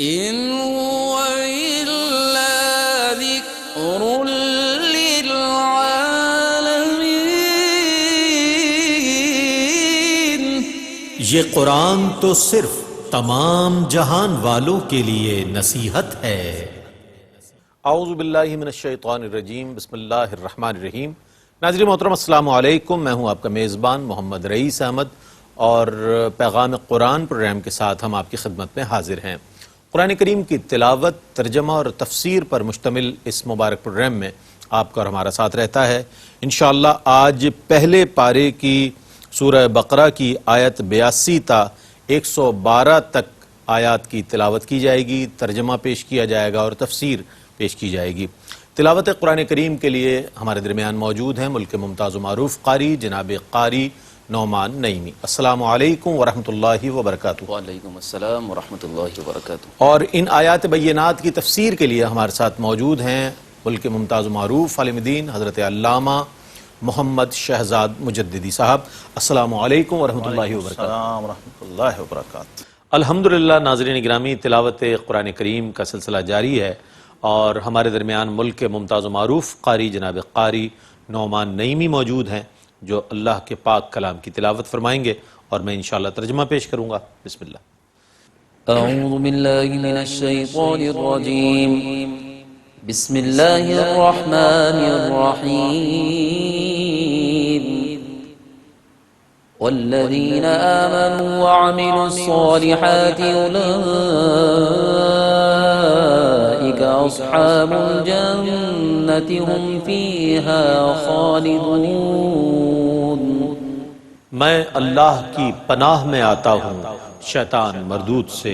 إن هو إلا ذكر للعالمين. یہ قرآن تو صرف تمام جہان والوں کے لیے نصیحت ہے۔ اعوذ باللہ من الشیطان الرجیم، بسم اللہ الرحمن الرحیم۔ ناظرین محترم السلام علیکم، میں ہوں آپ کا میزبان محمد رئیس احمد اور پیغام قرآن پروگرام کے ساتھ ہم آپ کی خدمت میں حاضر ہیں۔ قرآن کریم کی تلاوت، ترجمہ اور تفسیر پر مشتمل اس مبارک پروگرام میں آپ کا اور ہمارا ساتھ رہتا ہے۔ انشاءاللہ آج پہلے پارے کی سورہ بقرہ کی آیت 82 تا 112 تک آیات کی تلاوت کی جائے گی، ترجمہ پیش کیا جائے گا اور تفسیر پیش کی جائے گی۔ تلاوت قرآن کریم کے لیے ہمارے درمیان موجود ہیں ملک ممتاز و معروف قاری جناب قاری نعمان نعیمی۔ السلام علیکم ورحمۃ اللہ وبرکاتہ۔ وعلیکم السلام ورحمۃ اللہ وبرکاتہ۔ اور ان آیات بینات کی تفسیر کے لیے ہمارے ساتھ موجود ہیں ملک ممتاز و معروف عالم دین حضرت علامہ محمد شہزاد مجددی صاحب۔ السلام علیکم ورحمۃ اللہ وبرکاتہ۔ السلام ورحمۃ اللہ وبرکاتہ۔ الحمدللہ ناظرین گرامی، تلاوت قرآن کریم کا سلسلہ جاری ہے اور ہمارے درمیان ملک کے ممتاز و معروف قاری جناب قاری نعمان نعیمی موجود ہیں جو اللہ کے پاک کلام کی تلاوت فرمائیں گے اور میں انشاءاللہ ترجمہ پیش کروں گا۔ بسم اللہ۔ اعوذ باللہ من الشیطان الرجیم، بسم اللہ الرحمن الرحیم۔ والذین آمنوا وعملوا الصالحات اولئک اصحاب الجنة هم فیہا خالدون۔ میں اللہ کی پناہ میں آتا ہوں شیطان مردود سے۔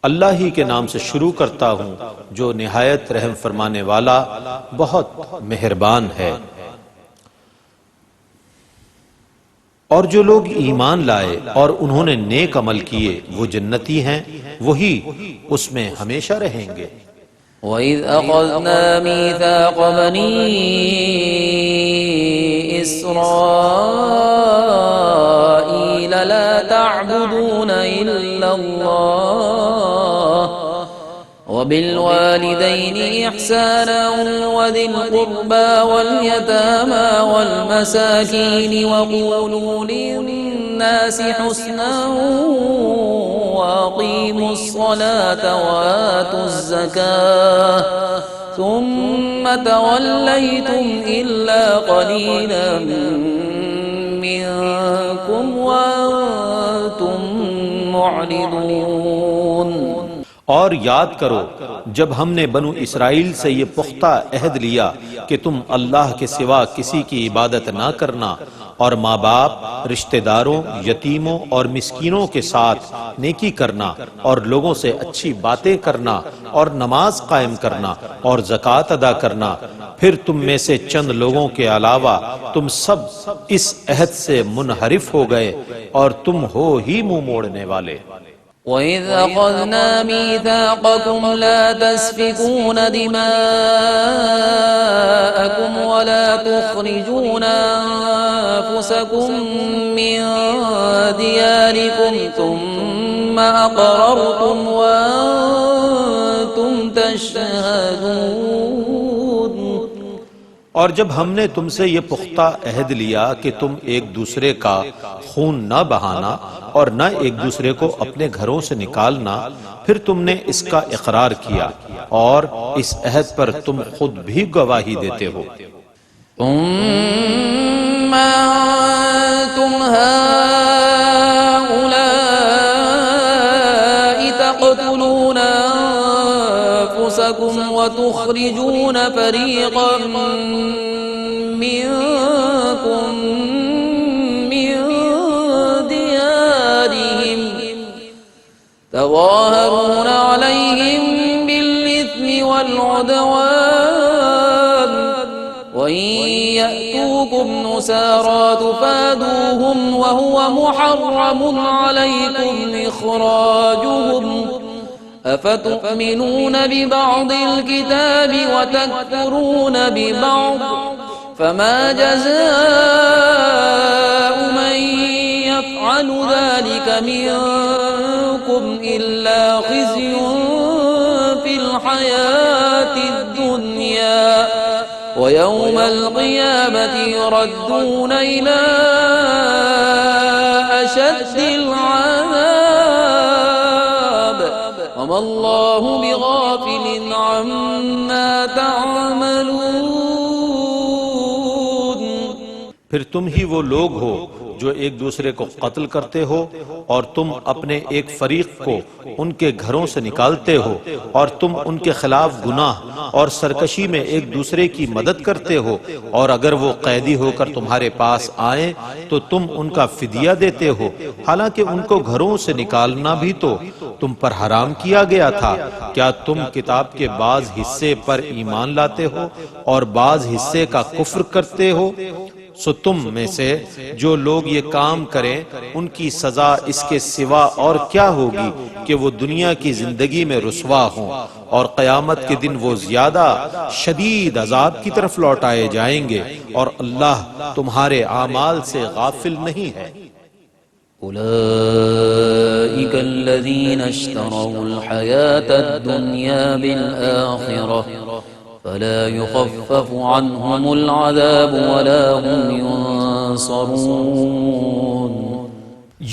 اللہ ہی کے نام سے شروع کرتا ہوں جو نہایت رحم فرمانے والا بہت مہربان ہے۔ اور جو لوگ ایمان لائے اور انہوں نے نیک عمل کیے وہ جنتی ہیں، وہی اس میں ہمیشہ رہیں گے۔ وَإِذْ أَخَذْنَا مِيثَاقَ بَنِي إِسْرَائِيلَ لَا تَعْبُدُونَ إِلَّا اللَّهَ وَبِالْوَالِدَيْنِ إِحْسَانًا وَذِي الْقُرْبَى وَالْيَتَامَى وَالْمَسَاكِينِ وَقُولُوا لِلنَّاسِ حُسْنًا وَأَقِيمُوا الصَّلَاةَ وَآتُوا الزَّكَاةَ ثُمَّ تَوَلَّيْتُمْ إِلَّا قَلِيلًا مِّنكُمْ وَأَنتُم مُّعْرِضُونَ۔ اور یاد کرو جب ہم نے بنو اسرائیل سے یہ پختہ عہد لیا کہ تم اللہ کے سوا کسی کی عبادت نہ کرنا اور ماں باپ، رشتہ داروں، یتیموں اور مسکینوں کے ساتھ نیکی کرنا اور لوگوں سے اچھی باتیں کرنا اور نماز قائم کرنا اور زکوٰۃ ادا کرنا، پھر تم میں سے چند لوگوں کے علاوہ تم سب اس عہد سے منحرف ہو گئے اور تم ہو ہی منہ موڑنے والے۔ وَإِذْ أَخَذْنَا مِيثَاقَكُمْ لَا تَسْفِكُونَ دِمَاءَكُمْ وَلَا تُخْرِجُونَ أَنفُسَكُمْ مِنْ دِيَارِكُمْ ثُمَّ أَقْرَرْتُمْ وَأَنْتُمْ تَشْهَدُونَ۔ اور جب ہم نے تم سے یہ پختہ عہد لیا کہ تم ایک دوسرے کا خون نہ بہانا اور نہ ایک دوسرے کو اپنے گھروں سے نکالنا، پھر تم نے اس کا اقرار کیا اور اس عہد پر تم خود بھی گواہی دیتے ہو۔ ثُمَّ أَنْتُمْ هَؤُلَاءِ تَقْتُلُونَ أَنفُسَكُمْ وَتُخْرِجُونَ فَرِيقًا مِّنكُم مِّن دِيَارِهِمْ تَظَاهَرُونَ عَلَيْهِم بِالْإِثْمِ وَالْعُدْوَانِ وَإِن يَأْتُوكُمْ نُسَارَىٰ تُفَادُوهُمْ وَهُوَ مُحَرَّمٌ عَلَيْكُمْ إِخْرَاجُهُمْ أَفَتُؤْمِنُونَ بِبَعْضِ الْكِتَابِ وَتَكْفُرُونَ بِبَعْضٍ فَمَا جَزَاءُ مَن يَفْعَلُ ذَلِكَ مِنكُمْ يمسسكم إلا خزي في الحياة الدنيا ويوم القيامة يردون إلى أشد العذاب وما الله بغافل عما تعملون. پھر تم ہی وہ لوگ ہو جو ایک دوسرے کو قتل کرتے ہو اور تم اپنے ایک فریق کو ان کے گھروں سے نکالتے ہو اور تم ان کے خلاف گناہ اور سرکشی میں ایک دوسرے کی مدد کرتے ہو اور اگر وہ قیدی ہو کر تمہارے پاس آئیں تو تم ان کا فدیہ دیتے ہو حالانکہ ان کو گھروں سے نکالنا بھی تو تم پر حرام کیا گیا تھا. کیا تم کتاب کے بعض حصے پر ایمان لاتے ہو اور بعض حصے کا کفر کرتے ہو؟ سو تم میں سے جو لوگ یہ کام کریں ان کی سزا اس کے سوا اور کیا ہوگی کہ وہ دنیا کی زندگی میں رسوا ہوں اور قیامت کے دن وہ زیادہ شدید عذاب کی طرف لوٹائے جائیں گے اور اللہ تمہارے اعمال سے غافل نہیں ہے. أولئك الذين اشتروا الحياة الدنيا بالآخرة فلا يخفف عنهم العذاب ولا هم ينصرون.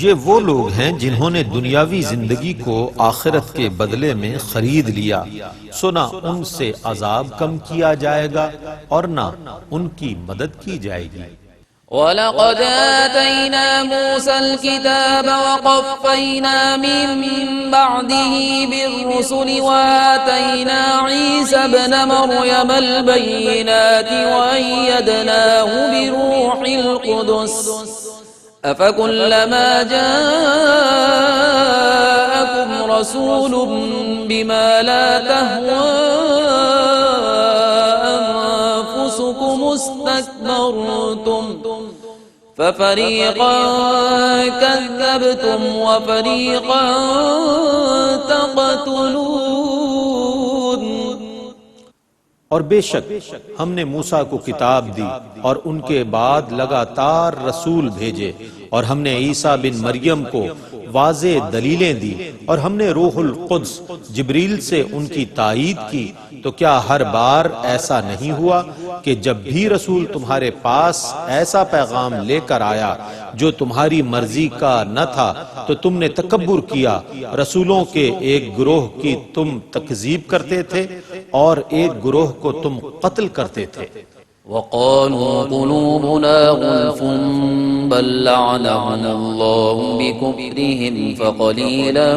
یہ وہ لوگ ہیں جنہوں نے دنیاوی زندگی کو آخرت کے بدلے میں خرید لیا سو نہ ان سے عذاب کم کیا جائے گا اور نہ ان کی مدد کی جائے گی. وَلَقَدْ آتَيْنَا مُوسَى الْكِتَابَ وَقَفَّيْنَا مِن بَعْدِهِ بِالرُّسُلِ وَآتَيْنَا عِيسَى ابْنَ مَرْيَمَ الْبَيِّنَاتِ وَأَيَّدْنَاهُ بِرُوحِ الْقُدُسِ أَفَكُلَّمَا جَاءَكُمْ رَسُولٌ بِمَا لَا تَهْوَىٰ أَنفُسُكُمُ اسْتَكْبَرْتُمْ فَفَرِيقًا كَذَّبْتُمْ وَفَرِيقًا تَقْتُلُونَ. اور بے شک ہم نے موسیٰ کو کتاب دی اور ان کے بعد لگاتار رسول بھیجے اور ہم نے عیسیٰ بن مریم کو واضح دلیلیں دی اور ہم نے روح القدس جبریل سے ان کی تائید کی. تو کیا ہر بار ایسا نہیں ہوا کہ جب بھی رسول تمہارے پاس ایسا پیغام لے کر آیا جو تمہاری مرضی کا نہ تھا تو تم نے تکبر کیا؟ رسولوں کے ایک گروہ کی تم تکذیب کرتے تھے اور ایک گروہ کو تم قتل کرتے تھے. وقالوا قلوبنا غلف بل لعنهم الله بكفرهم فقليلا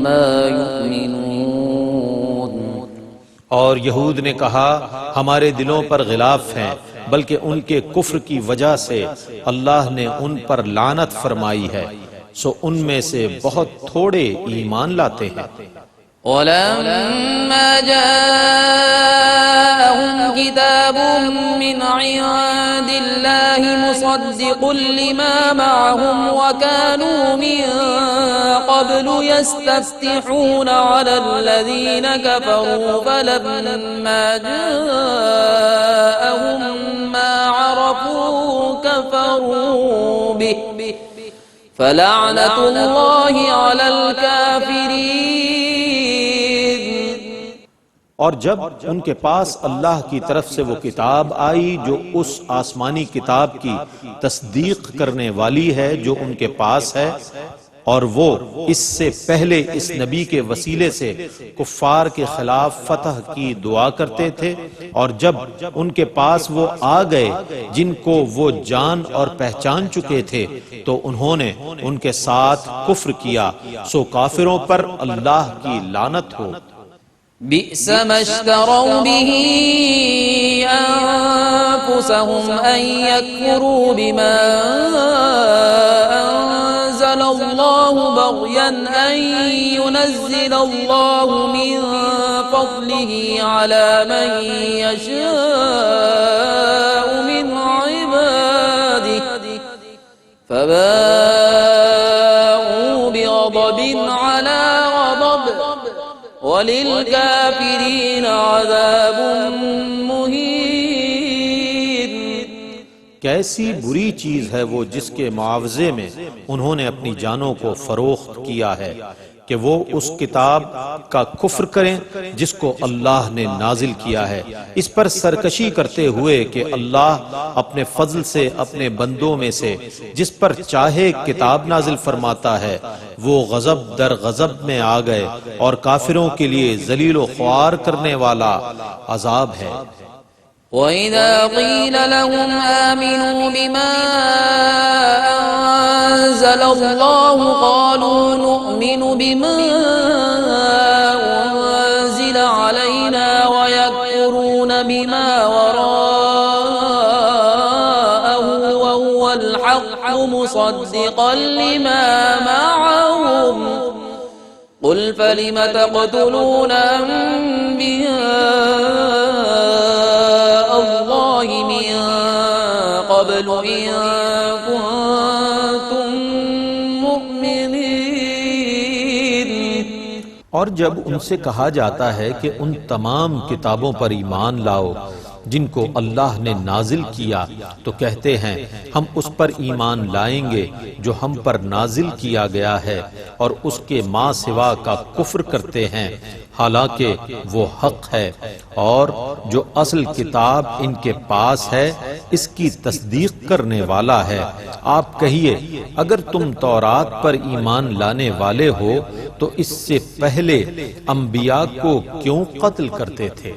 ما يؤمنون. اور یہود نے کہا ہمارے دلوں پر غلاف ہیں بلکہ ان کے کفر کی وجہ سے اللہ نے ان پر لعنت فرمائی ہے سو ان میں سے بہت تھوڑے ایمان لاتے ہیں. ولما جاءهم كتاب من عند الله مصدق لما معهم وكانوا من قبل يستفتحون على الذين كفروا فلما جاءهم ما عرفوا كفروا به فلعنة الله على الكافرين. اور جب ان کے پاس اللہ کی طرف سے وہ کتاب آئی جو اس آسمانی کتاب کی تصدیق کرنے والی ہے جو ان کے پاس ہے اور وہ اس سے پہلے اس نبی کے وسیلے سے کفار کے خلاف فتح کی دعا کرتے تھے اور جب ان کے پاس وہ آ گئے جن کو وہ جان اور پہچان چکے تھے تو انہوں نے ان کے ساتھ کفر کیا سو کافروں پر اللہ کی لعنت ہو. بئس ما اشتروا به أنفسهم أن يكفروا بما أنزل الله بغيا أن ينزل الله من فضله على من يشاء من عباده فباءوا بغضب على غضب وَلِلْكَافِرِينَ عَذَابٌ مُهِينٌ. کیسی بری چیز ہے وہ جس کے معاوضے میں انہوں نے اپنی جانوں کو فروخت کیا ہے کہ وہ اس کتاب کا کفر کریں جس کو اللہ نے نازل کیا ہے، اس پر سرکشی کرتے ہوئے کہ اللہ اپنے فضل سے اپنے بندوں میں سے جس پر چاہے کتاب نازل فرماتا ہے، وہ غضب در غضب میں آ گئے اور کافروں کے لیے ذلیل و خوار کرنے والا عذاب ہے۔ وَإِذَا قِيلَ لَهُمْ آمِنُوا بِمَا أَنزَلَ اللَّهُ قَالُوا نُؤْمِنُ بِمَا أُنزِلَ عَلَيْنَا وَيَكْفُرُونَ بِمَا وَرَاءَهُ وَهُوَ الْحَقُّ مُصَدِّقًا لِمَا مَعَهُمْ قُلْ فَلِمَ تَقْتُلُونَ أَنبِيَاءَ اللَّهِ مِن قَبْلُ إِن كُنتُم مُّؤْمِنِينَ۔ اور جب ان سے کہا جاتا ہے کہ ان تمام کتابوں پر ایمان لاؤ جن کو اللہ نے نازل کیا، تو کہتے ہیں ہم اس پر ایمان لائیں گے جو ہم پر نازل کیا گیا ہے اور اس کے ماں سوا کا کفر کرتے ہیں، حالانکہ وہ حق ہے اور جو اصل کتاب ان کے پاس ہے اس کی تصدیق کرنے والا ہے۔ آپ کہیے اگر تم تورات پر ایمان لانے والے ہو تو اس سے پہلے انبیاء کو کیوں قتل کرتے تھے؟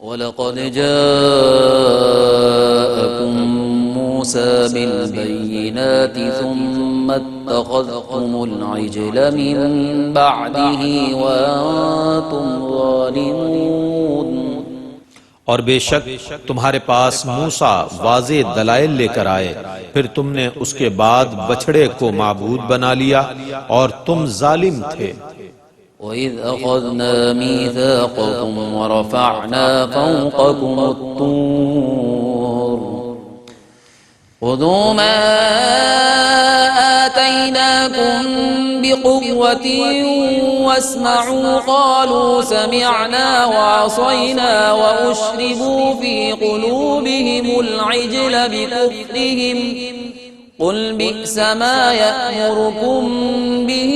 وَلَقَدْ جَاءَكُم مُّوسَىٰ بِالْبَيِّنَاتِ ثُمَّ اتَّخَذْتُمُ الْعِجْلَ مِن بَعْدِهِ وَأَنتُمْ ظَالِمُونَ۔ اور بے شک تمہارے پاس موسیٰ واضح دلائل لے کر آئے، پھر تم نے اس کے بعد بچھڑے کو معبود بنا لیا اور تم ظالم تھے۔ وَإِذْ أَخَذْنَا مِيثَاقَكُمْ وَرَفَعْنَا فَوْقَكُمُ الطُّورَ خُذُوا مَا آتَيْنَاكُمْ بِقُوَّةٍ وَاسْمَعُوا قَالُوا سَمِعْنَا وَعَصَيْنَا وَأُشْرِبُوا فِي قُلُوبِهِمُ الْعِجْلَ بِكُفْرِهِمْ قُلْ بِئْسَ مَا يَأْمُرُكُمْ بِهِ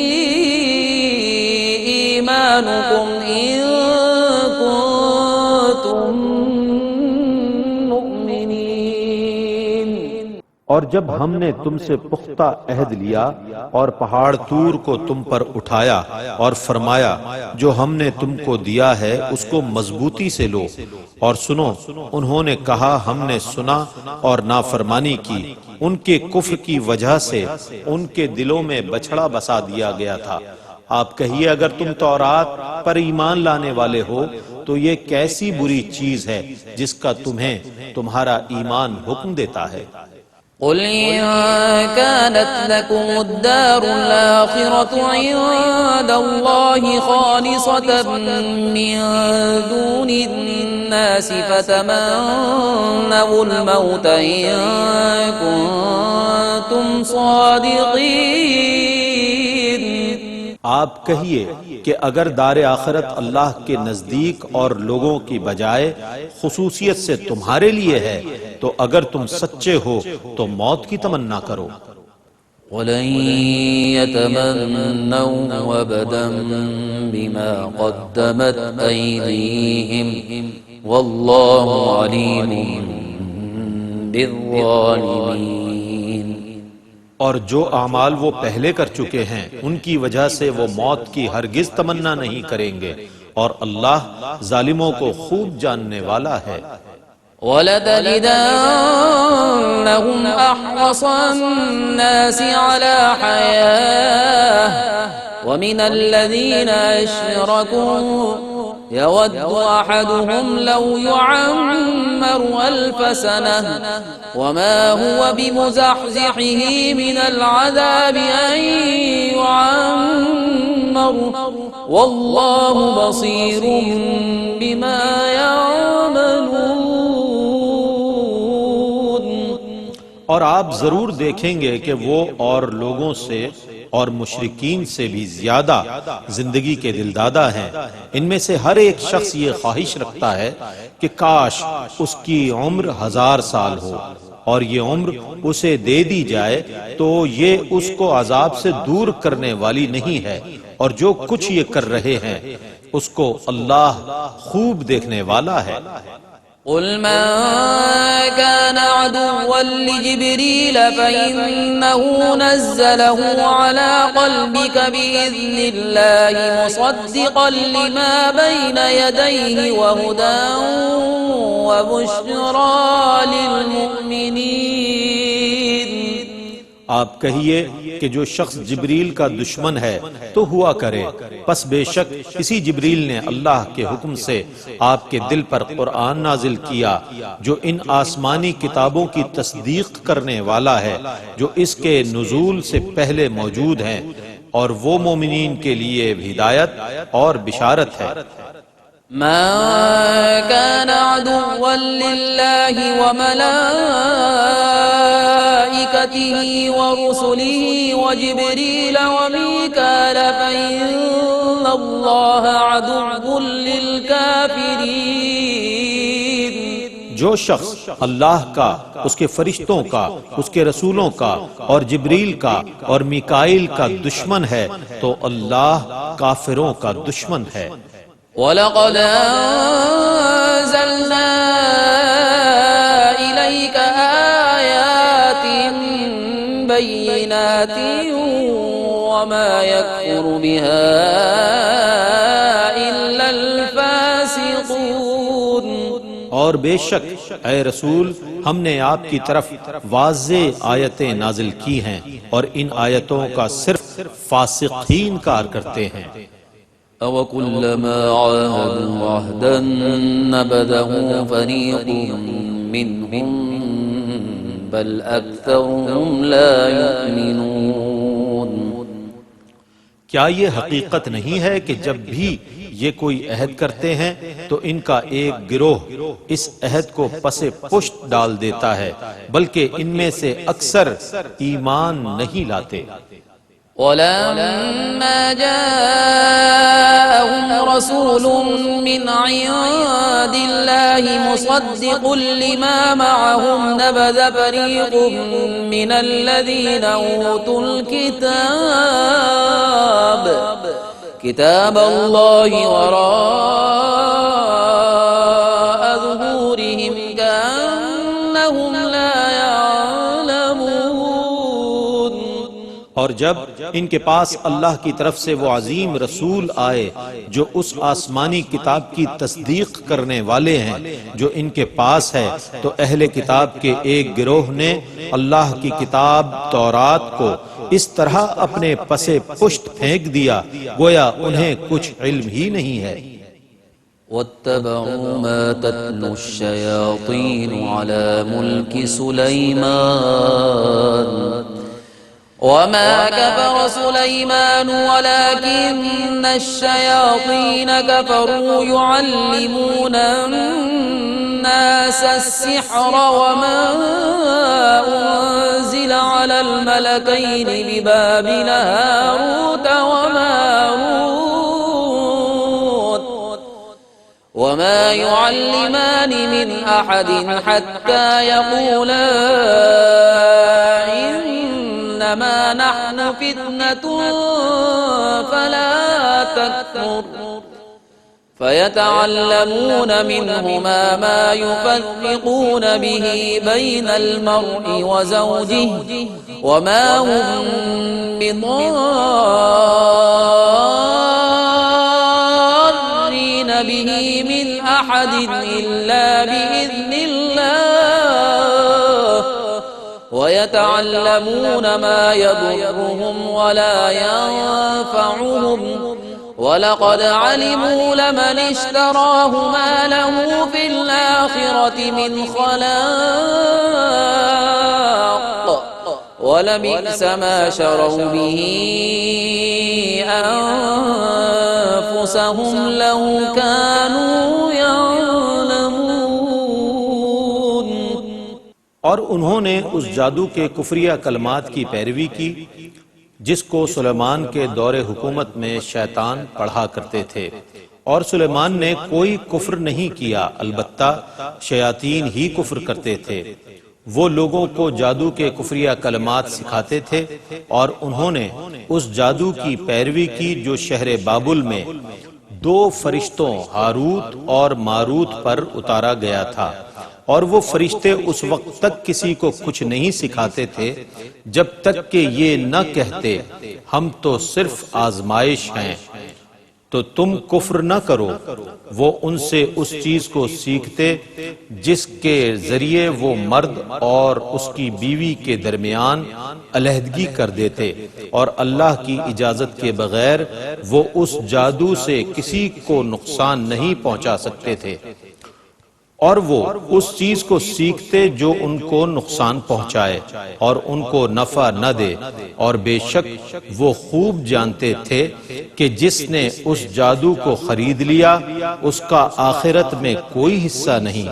إِيمَانُكُمْ إِن كُنتُم مُّؤْمِنِينَ۔ اور جب ہم نے تم سے پختہ عہد لیا اور پہاڑ طور کو تم پر اٹھایا اور فرمایا جو ہم نے تم کو دیا ہے اس کو مضبوطی سے لو اور سنو، انہوں نے کہا ہم نے سنا اور نافرمانی کی، ان کے کفر کی وجہ سے ان کے دلوں میں بچھڑا بسا دیا گیا تھا۔ آپ کہیے اگر تم تورات پر ایمان لانے والے ہو تو یہ کیسی بری چیز ہے جس کا تمہیں تمہارا ایمان حکم دیتا ہے۔ قُلْ إِن كَانَتْ لَكُمُ الدَّارُ الْآخِرَةُ عِندَ اللَّهِ خَالِصَةً مِّن دُونِ النَّاسِ فَتَمَنَّوُا الْمَوْتَ إِن كُنتُمْ صَادِقِينَ۔ آپ کہیے کہ اگر دار آخرت اللہ کے نزدیک اور لوگوں کی بجائے خصوصیت سے تمہارے لیے ہے تو اگر تم سچے ہو تو موت کی تمنا کرو۔ وَلَن يَتَمَنَّوْهُ أَبَدًا بِمَا قَدَّمَتْ أَيْدِيهِمْ وَاللَّهُ عَلِيمٌ بِالظَّالِمِينَ۔ اور جو اعمال وہ پہلے کر چکے ہیں ان کی وجہ سے وہ موت کی ہرگز تمنا نہیں کریں گے، اور اللہ ظالموں کو خوب جاننے والا ہے۔ وَلَتَجِدَنَّهُمْ أَحْرَصَ النَّاسِ عَلَى حَيَاةٍ وَمِنَ الَّذِينَ أَشْرَكُوا يود أحدهم لو يعمر 1000 سنة وما هو بمزحزحه من العذاب أن يعمر والله بصير بما يعملون۔ اور آپ ضرور دیکھیں گے کہ وہ اور لوگوں سے اور مشرکین سے بھی زیادہ زندگی کے دلدادہ ہیں۔ ان میں سے ہر ایک شخص یہ خواہش رکھتا ہے کہ کاش اس کی عمر 1000 سال ہو، اور یہ عمر اسے دے دی جائے تو یہ اس کو عذاب سے دور کرنے والی نہیں ہے، اور جو کچھ یہ کر رہے ہیں اس کو اللہ خوب دیکھنے والا ہے۔ قل من كان عدوا لجبريل فإنه نزله على قلبك بإذن الله مصدقا لما بين يديه وهدى وبشرى للمؤمنين۔ آپ کہیے کہ جو شخص جبریل کا دشمن ہے تو ہوا کرے، پس بے شک اسی جبریل نے اللہ کے حکم سے آپ کے دل پر قرآن نازل کیا جو ان آسمانی کتابوں کی تصدیق کرنے والا ہے جو اس کے نزول سے پہلے موجود ہیں، اور وہ مومنین کے لیے ہدایت اور بشارت ہے۔ من كان عدوا لله وملائكته ورسله وجبريل وميكال فإن الله عدو للكافرين۔ جو شخص اللہ کا، اس کے فرشتوں کا، اس کے رسولوں کا اور جبریل کا اور میکائیل کا دشمن ہے تو اللہ کافروں کا دشمن ہے۔ وَلَقَدْ أَنزَلْنَا إِلَيْكَ آيَاتٍ بَيِّنَاتٍ وَمَا يَكْفُرُ بِهَا إِلَّا الْفَاسِقُونَ۔ اور بے شک اے رسول ہم نے آپ کی طرف واضح آیتیں نازل کی ہیں، اور ان آیتوں کا صرف فاسق ہی انکار کرتے ہیں۔ أَوَكُلَّمَا عَاهَدُوا عَهْدًا نَبَذَهُ فَرِيقٌ مِّنْهُمْ بَلْ أَكْثَرُهُمْ لَا يُؤْمِنُونَ۔ کیا یہ حقیقت نہیں ہے کہ جب بھی یہ کوئی عہد کرتے ہیں تو ان کا ایک گروہ اس عہد کو پس پشت ڈال دیتا ہے، بلکہ ان میں سے اکثر ایمان نہیں لاتے۔ وَلَمَّا جَاءَهُمْ رَسُولٌ مِّنْ عِندِ اللَّهِ مُصَدِّقٌ لِّمَا مَعَهُمْ نَبَذَ فَرِيقٌ مِّنَ الَّذِينَ أُوتُوا الْكِتَابَ كِتَابَ اللَّهِ وَرَاءَ ظُهُورِهِمْ كَأَنَّهُمْ لَا يَعْلَمُونَ۔ اور جب ان کے پاس اللہ کی طرف سے وہ عظیم رسول آئے جو اس آسمانی کتاب کی تصدیق کرنے والے ہیں جو ان کے پاس ہے، تو اہل کتاب کے ایک گروہ نے اللہ کی کتاب تورات کو اس طرح اپنے پس پشت پھینک دیا گویا انہیں کچھ علم ہی نہیں ہے۔ وَاتَّبَعُوا مَا تَتْلُو الشَّيَاطِينُ عَلَى مُلْكِ سُلَيْمَانَ وَمَا كَفَرَ سُلَيْمَانُ وَلَكِنَّ الشَّيَاطِينَ كَفَرُوا يُعَلِّمُونَ النَّاسَ السِّحْرَ وَمَا أُنزِلَ عَلَى الْمَلَكَيْنِ بِبَابِلَ هَارُوتَ وَمَارُوتَ وَمَا يُعَلِّمَانِ مِنْ أَحَدٍ حَتَّى يَقُولَا إِنَّمَا نَحْنُ فِتْنَةٌ فَلَا تَكْفُرْ فَيَتَعَلَّمُونَ مِنْهُمَا مَا يُفَرِّقُونَ بِهِ بَيْنَ الْمَرْءِ وَزَوْجِهِ وَمَا هُمْ بِضَارِّينَ بِهِ مِنْ أَحَدٍ إِلَّا بِإِذْنِ اللَّهِ وَيَتَعَلَّمُونَ مَا يَضُرُّهُمْ وَلَا يَنفَعُهُمْ وَلَقَدْ عَلِمُوا لَمَنِ اشْتَرَاهُ مَا لَهُ فِي الْآخِرَةِ مِنْ خَلَاقٍ وَلَبِئْسَ مَا شَرَوْا بِهِ أَنفُسَهُمْ لَوْ كَانُوا يَعْلَمُونَ۔ اور انہوں نے اس جادو کے کفریہ کلمات کی پیروی کی جس کو سلیمان کے دور حکومت میں شیطان پڑھا کرتے تھے، اور سلیمان نے کوئی کفر نہیں کیا، البتہ شیاطین ہی کفر کرتے تھے۔ وہ لوگوں کو جادو کے کفریہ کلمات سکھاتے تھے اور انہوں نے اس جادو کی پیروی کی جو شہر بابل میں 2 فرشتوں ہاروت اور ماروت پر اتارا گیا تھا، اور وہ فرشتے اس وقت تک کسی کو کچھ نہیں سکھاتے تھے جب تک کہ یہ نہ کہتے ہم تو صرف آزمائش ہیں، تو تم کفر نہ کرو۔ وہ ان سے اس چیز کو سیکھتے جس کے ذریعے وہ مرد اور اس کی بیوی کے درمیان علیحدگی کر دیتے، اور اللہ کی اجازت کے بغیر وہ اس جادو سے کسی کو نقصان نہیں پہنچا سکتے تھے، اور وہ اس چیز کو سیکھتے جو ان کو نقصان پہنچائے اور ان کو نفع نہ دے، اور بے شک وہ خوب جانتے تھے کہ جس نے اس جادو کو خرید لیا اس کا آخرت میں کوئی حصہ نہیں،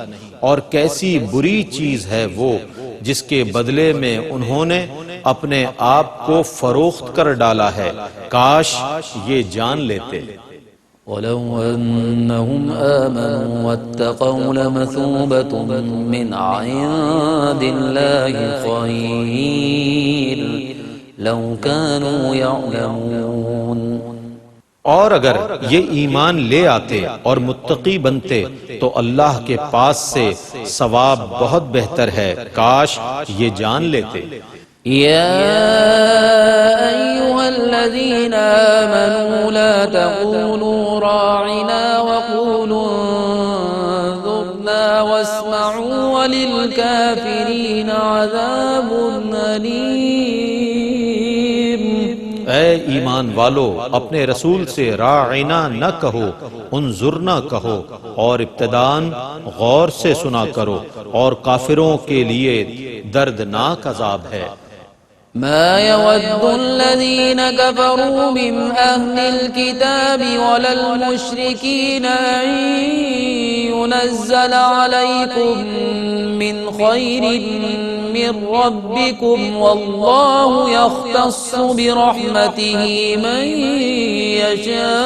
اور کیسی بری چیز ہے وہ جس کے بدلے میں انہوں نے اپنے آپ کو فروخت کر ڈالا ہے، کاش یہ جان لیتے۔ ولو أنهم آمنوا واتقوا لمثوبة من عند الله خير لو كانوا يعلمون۔ اور اگر یہ ایمان لے آتے اور متقی بنتے تو اللہ کے پاس سے ثواب بہت بہتر ہے، کاش یہ جان لیتے۔ يا أيها الذين آمنوا لا تقولوا راعنا وقولوا انظرنا واسمعوا وللكافرين عذاب أليم۔ اے ایمان والو، اپنے رسول سے راعنا نہ کہو، انظرنا کہو، اور ابتداً غور سے سنا کرو، اور کافروں کے لیے دردناک عذاب ہے۔ ما يود الذين كفروا من أهل الكتاب ولا المشركين أن ينزل عليكم من خير من ربكم والله يختص برحمته من يشاء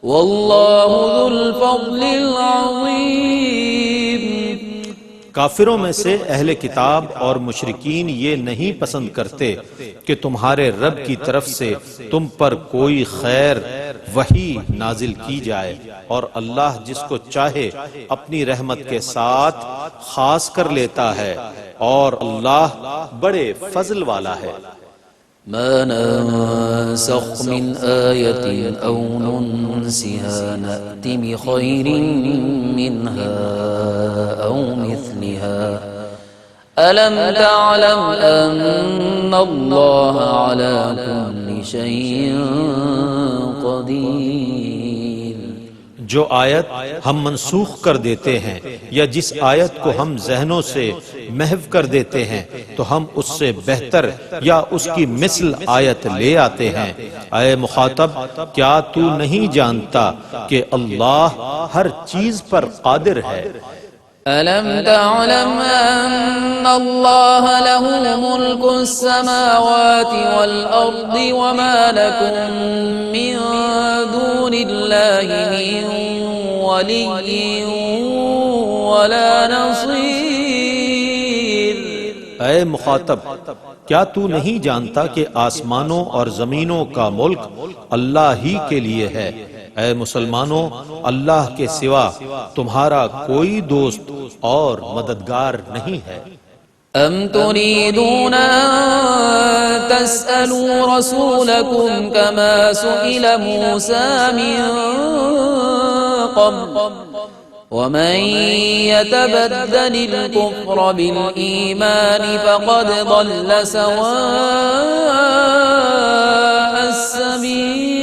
والله ذو الفضل العظيم۔ کافروں میں سے اہل کتاب اور مشرکین یہ نہیں پسند کرتے کہ تمہارے رب کی طرف سے تم پر کوئی خیر وحی نازل کی جائے، اور اللہ جس کو چاہے اپنی رحمت کے ساتھ خاص کر لیتا ہے، اور اللہ بڑے فضل والا ہے۔ ما ننسخ من آية أو ننسها نأت بخير منها أو مثلها ألم تعلم أن الله على كل شيء قدير۔ جو آیت ہم منسوخ کر دیتے ہیں یا جس آیت کو ہم ذہنوں سے محو کر دیتے ہیں تو ہم اس سے بہتر یا اس کی مثل آیت لے آتے ہیں۔ اے مخاطب، کیا تو نہیں جانتا کہ اللہ ہر چیز پر قادر ہے؟ ألم تعلم أن الله له ملك السماوات والأرض وما لكم من دون الله من ولي ولا نصير۔ اے مخاطب، کیا تو نہیں جانتا کہ آسمانوں اور زمینوں کا ملک اللہ ہی کے لیے ہے؟ اے مسلمانوں، اللہ کے سوا تمہارا کوئی دوست اور مددگار نہیں ہے۔ أم تريدون أن تسألوا رسولكم كما سئل موسى من قبل ومن يتبدل الكفر بالإيمان فقد ضل سواء السبيل۔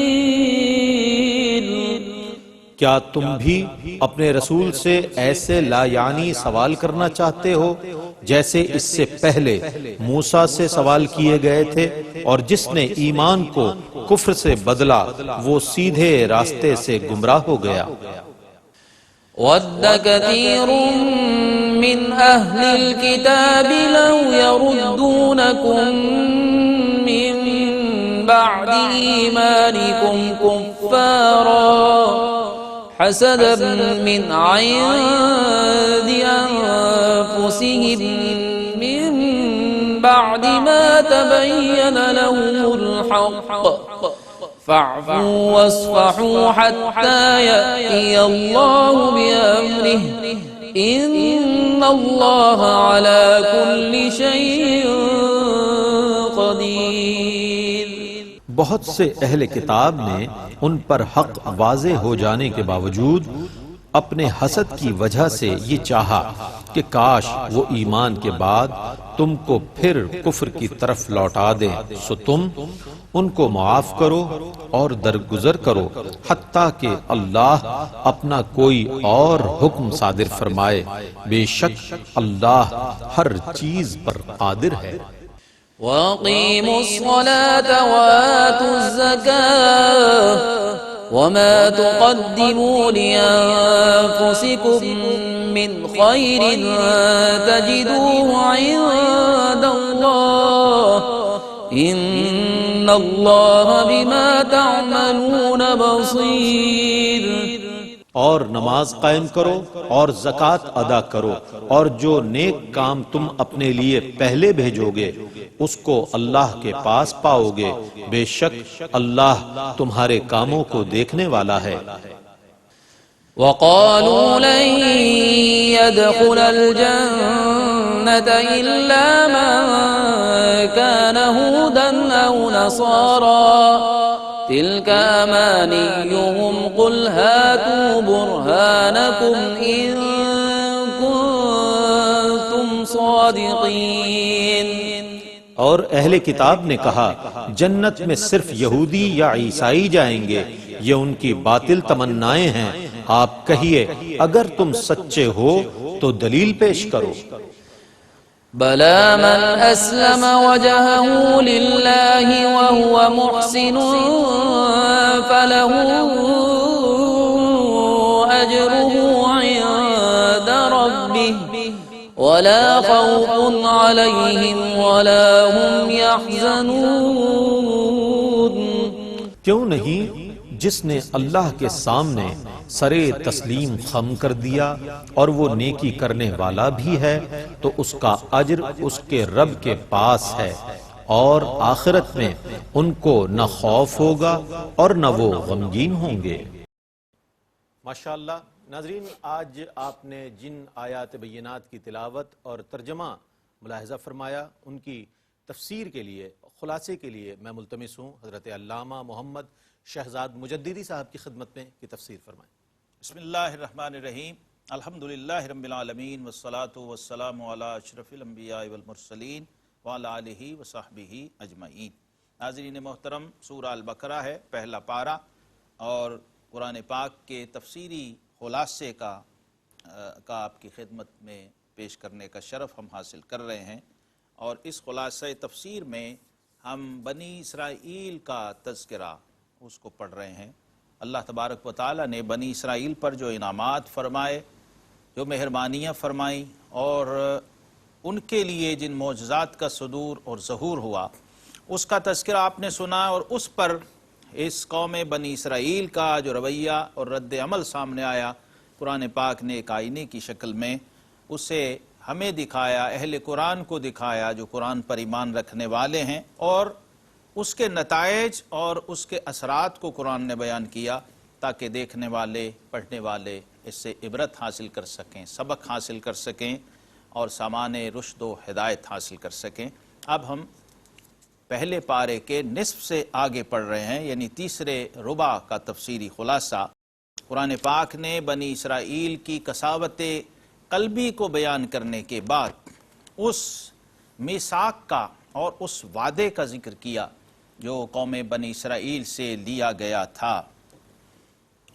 کیا تم بھی اپنے رسول سے ایسے لا یعنی سوال کرنا چاہتے ہو جیسے اس سے پہلے موسیٰ سے سوال کیے گئے تھے، اور جس نے ایمان کو کفر سے بدلا وہ سیدھے راستے سے گمراہ ہو گیا۔ وَدَّ كَثِيرٌ مِّنْ أَهْلِ الْكِتَابِ لَوْ يَرُدُّونَكُمْ مِّن بَعْدِ إِيمَانِكُمْ كُفَّارًا حسدا من عند أنفسهم من بعد ما تبين لهم الحق فاعفوا واصفحوا حتى يأتي الله بأمره إن الله على كل شيء قدير۔ بہت سے اہل کتاب نے ان پر حق واضح ہو جانے کے باوجود اپنے حسد کی وجہ سے یہ چاہا کہ کاش وہ ایمان کے بعد تم کو پھر کفر کی طرف لوٹا دیں، سو تم ان کو معاف کرو اور درگزر کرو حتیٰ کہ اللہ اپنا کوئی اور حکم صادر فرمائے، بے شک اللہ ہر چیز پر قادر ہے۔ وَأَقِيمُوا الصَّلَاةَ وَآتُوا الزَّكَاةَ وَمَا تُقَدِّمُوا لِأَنفُسِكُم مِّنْ خَيْرٍ تَجِدُوهُ عِندَ اللَّهِ إِنَّ اللَّهَ بِمَا تَعْمَلُونَ بَصِيرٌ۔ اور نماز قائم کرو اور زکوٰۃ ادا کرو، اور جو نیک کام تم اپنے لیے پہلے بھیجو گے اس کو اللہ کے پاس پاؤ گے، بے شک اللہ تمہارے کاموں کو دیکھنے والا ہے۔ وَقَالُوا لَن يَدْخُلَ الْجَنَّةَ إِلَّا مَن كَانَ هُودًا أَوْ نَصَارَىٰ تِلْكَ أَمَانِيُّهُمْ قُلْ هَاتُوا بُرْهَانَكُمْ إِن كُنتُمْ صَادِقِينَ۔ اور اہل کتاب نے کہا جنت میں صرف یہودی یا عیسائی جائیں گے، یہ ان کی باطل تمنائیں ہیں، آپ کہیے اگر تم سچے ہو تو دلیل پیش کرو۔ بَلَىٰ مَنْ أَسْلَمَ وَجْهَهُ لِلَّهِ وَهُوَ مُحْسِنٌ فَلَهُ أَجْرُهُ عِندَ رَبِّهِ وَلَا خَوْفٌ عَلَيْهِمْ وَلَا هُمْ يَحْزَنُونَ۔ کیوں نہیں جس نے اللہ کے سامنے سرے تسلیم خم کر دیا اور وہ نیکی کرنے والا بھی ہے تو اس کا اجر اس کے رب کے پاس ہے، اور آخرت میں ان کو نہ خوف ہوگا اور نہ وہ غمگین ہوں گے۔ ماشاءاللہ ناظرین، آج آپ نے جن آیات بینات کی تلاوت اور ترجمہ ملاحظہ فرمایا ان کی تفسیر کے لیے، خلاصے کے لیے میں ملتمس ہوں حضرت علامہ محمد شہزاد مجددی صاحب کی خدمت میں کی تفسیر فرمائیں۔ بسم اللہ الرحمن الرحیم، الحمدللہ رب العالمین والصلاة والسلام علی اشرف الانبیاء والمرسلین وعلی آلہ وصحبہ اجمعین۔ ناظرین محترم، سورہ البقرہ ہے پہلا پارہ، اور قرآن پاک کے تفسیری خلاصے کا آپ کی خدمت میں پیش کرنے کا شرف ہم حاصل کر رہے ہیں، اور اس خلاصہ تفسیر میں ہم بنی اسرائیل کا تذکرہ اس کو پڑھ رہے ہیں۔ اللہ تبارک و تعالیٰ نے بنی اسرائیل پر جو انعامات فرمائے، جو مہربانیاں فرمائیں، اور ان کے لیے جن معجزات کا صدور اور ظہور ہوا اس کا تذکرہ آپ نے سنا، اور اس پر اس قوم بنی اسرائیل کا جو رویہ اور رد عمل سامنے آیا، قرآن پاک نے ایک آئینے کی شکل میں اسے ہمیں دکھایا، اہل قرآن کو دکھایا جو قرآن پر ایمان رکھنے والے ہیں، اور اس کے نتائج اور اس کے اثرات کو قرآن نے بیان کیا تاکہ دیکھنے والے، پڑھنے والے اس سے عبرت حاصل کر سکیں، سبق حاصل کر سکیں، اور سامان رشد و ہدایت حاصل کر سکیں۔ اب ہم پہلے پارے کے نصف سے آگے پڑھ رہے ہیں، یعنی تیسرے ربع کا تفسیری خلاصہ۔ قرآن پاک نے بنی اسرائیل کی کساوت قلبی کو بیان کرنے کے بعد اس میثاق کا اور اس وعدے کا ذکر کیا جو قوم بنی اسرائیل سے لیا گیا تھا۔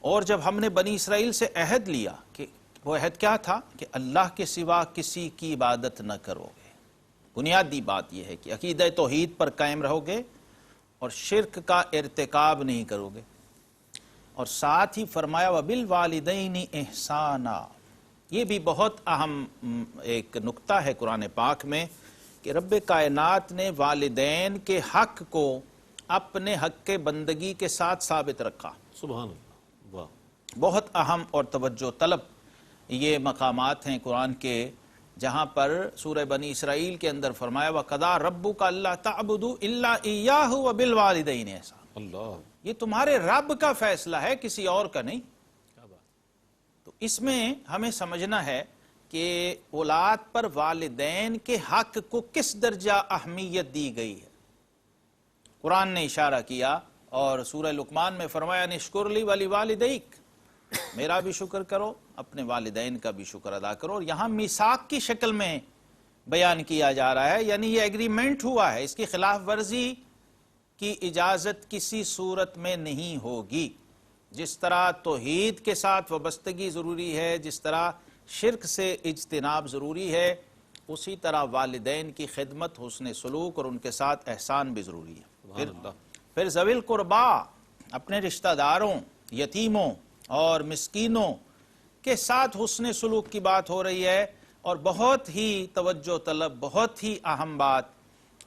اور جب ہم نے بنی اسرائیل سے عہد لیا، کہ وہ عہد کیا تھا کہ اللہ کے سوا کسی کی عبادت نہ کرو گے، بنیادی بات یہ ہے کہ عقیدہ توحید پر قائم رہو گے اور شرک کا ارتکاب نہیں کرو گے، اور ساتھ ہی فرمایا وَبِالْوَالِدَيْنِ إِحْسَانًا۔ یہ بھی بہت اہم ایک نقطہ ہے قرآن پاک میں کہ رب کائنات نے والدین کے حق کو اپنے حق کے بندگی کے ساتھ ثابت رکھا، سبحان اللہ، واہ۔ بہت اہم اور توجہ طلب یہ مقامات ہیں قرآن کے، جہاں پر سورہ بنی اسرائیل کے اندر فرمایا وَقَضَىٰ رَبُّكَ أَلَّا تَعْبُدُوا إِلَّا إِيَّاهُ وَبِالْوَالِدَيْنِ إِحْسَانًا۔ اللہ، یہ تمہارے رب کا فیصلہ ہے، کسی اور کا نہیں۔ تو اس میں ہمیں سمجھنا ہے کہ اولاد پر والدین کے حق کو کس درجہ اہمیت دی گئی ہے۔ قرآن نے اشارہ کیا اور سورہ لقمان میں فرمایا نشکر لی وَلِوَالِدَيْكَ، میرا بھی شکر کرو، اپنے والدین کا بھی شکر ادا کرو۔ اور یہاں میثاق کی شکل میں بیان کیا جا رہا ہے، یعنی یہ ایگریمنٹ ہوا ہے، اس کی خلاف ورزی کی اجازت کسی صورت میں نہیں ہوگی۔ جس طرح توحید کے ساتھ وابستگی ضروری ہے، جس طرح شرک سے اجتناب ضروری ہے، اسی طرح والدین کی خدمت، حسن سلوک اور ان کے ساتھ احسان بھی ضروری ہے۔ پھر ذوی القربا، اپنے رشتہ داروں، یتیموں اور مسکینوں کے ساتھ حسن سلوک کی بات ہو رہی ہے، اور بہت ہی توجہ طلب، بہت ہی اہم بات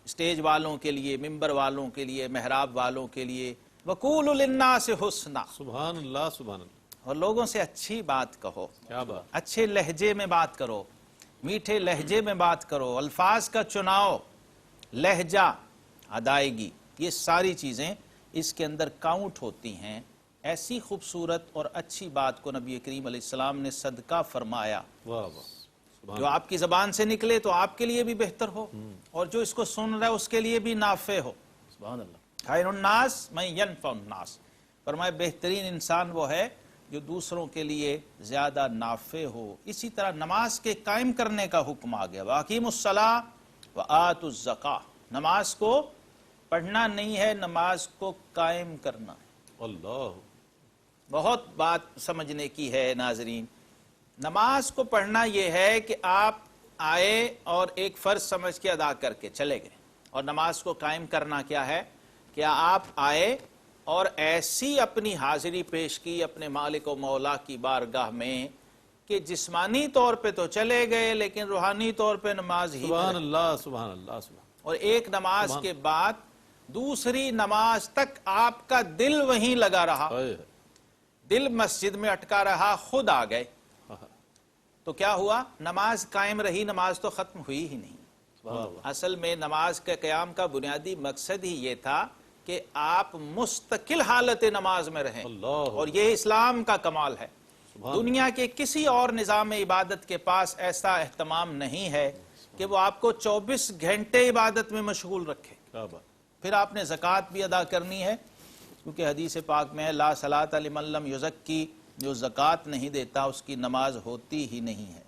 اسٹیج والوں کے لیے، ممبر والوں کے لیے، محراب والوں کے لیے، وَقُولُوا لِلنَّاسِ حُسْنًا، سبحان اللہ، سبحان اللہ، اور لوگوں سے اچھی بات کہو، کیا بات، اچھے لہجے میں بات کرو، میٹھے لہجے میں بات کرو، الفاظ کا چناؤ، لہجہ، ادائیگی، یہ ساری چیزیں اس کے اندر کاؤنٹ ہوتی ہیں۔ ایسی خوبصورت اور اچھی بات کو نبی کریم علیہ السلام نے صدقہ فرمایا، واہ واہ، سبحان جو آپ کی زبان سے نکلے تو آپ کے لیے بھی بہتر ہو، اور جو اس کو سن رہا ہے اس کے لیے بھی نافع ہو۔ سبحان اللہ، خیر الناس من ینفع الناس، فرمائے بہترین انسان وہ ہے جو دوسروں کے لیے زیادہ نافع ہو۔ اسی طرح نماز کے قائم کرنے کا حکم آ گیا، وَأَقِیمُوا الصَّلَاةَ وَآتُوا الزَّکَاةَ، نماز کو پڑھنا نہیں ہے، نماز کو قائم کرنا ہے۔ اللہ، بہت بات سمجھنے کی ہے ناظرین۔ نماز کو پڑھنا یہ ہے کہ آپ آئے اور ایک فرض سمجھ کے ادا کر کے چلے گئے، اور نماز کو قائم کرنا کیا ہے کہ آپ آئے اور ایسی اپنی حاضری پیش کی اپنے مالک و مولا کی بارگاہ میں کہ جسمانی طور پہ تو چلے گئے لیکن روحانی طور پہ نماز ہی سبحان اللہ، سبحان اللہ، سبحان اور ایک نماز کے بعد دوسری نماز تک آپ کا دل وہیں لگا رہا، اللہ، دل مسجد میں اٹکا رہا، خود آ گئے تو کیا ہوا؟ نماز قائم رہی، نماز تو ختم ہوئی ہی نہیں۔ اصل میں نماز کے قیام کا بنیادی مقصد ہی یہ تھا کہ آپ مستقل حالت نماز میں رہیں، اللہ، اور یہ اسلام کا کمال ہے۔ دنیا کے کسی اور نظام عبادت کے پاس ایسا اہتمام نہیں ہے کہ وہ آپ کو 24 گھنٹے عبادت میں مشغول رکھے۔ کیا بات، پھر آپ نے زکوٰۃ بھی ادا کرنی ہے، کیونکہ حدیث پاک میں ہے لا صلاۃ لمن لم یزکی، جو زکوٰۃ نہیں دیتا اس کی نماز ہوتی ہی نہیں ہے۔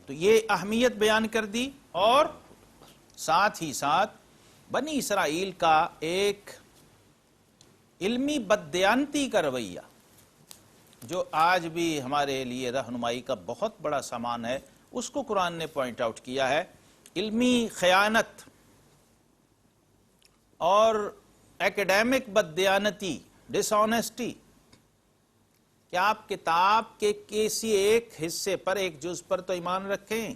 تو یہ اہمیت بیان کر دی، اور ساتھ ہی ساتھ بنی اسرائیل کا ایک علمی بددیانتی کا رویہ جو آج بھی ہمارے لیے رہنمائی کا بہت بڑا سامان ہے، اس کو قرآن نے پوائنٹ آؤٹ کیا ہے۔ علمی خیانت اور ایکیڈیمک بددیانتی، ڈس آنیسٹی، کہ آپ کتاب کے کسی ایک حصے پر، ایک جز پر تو ایمان رکھیں،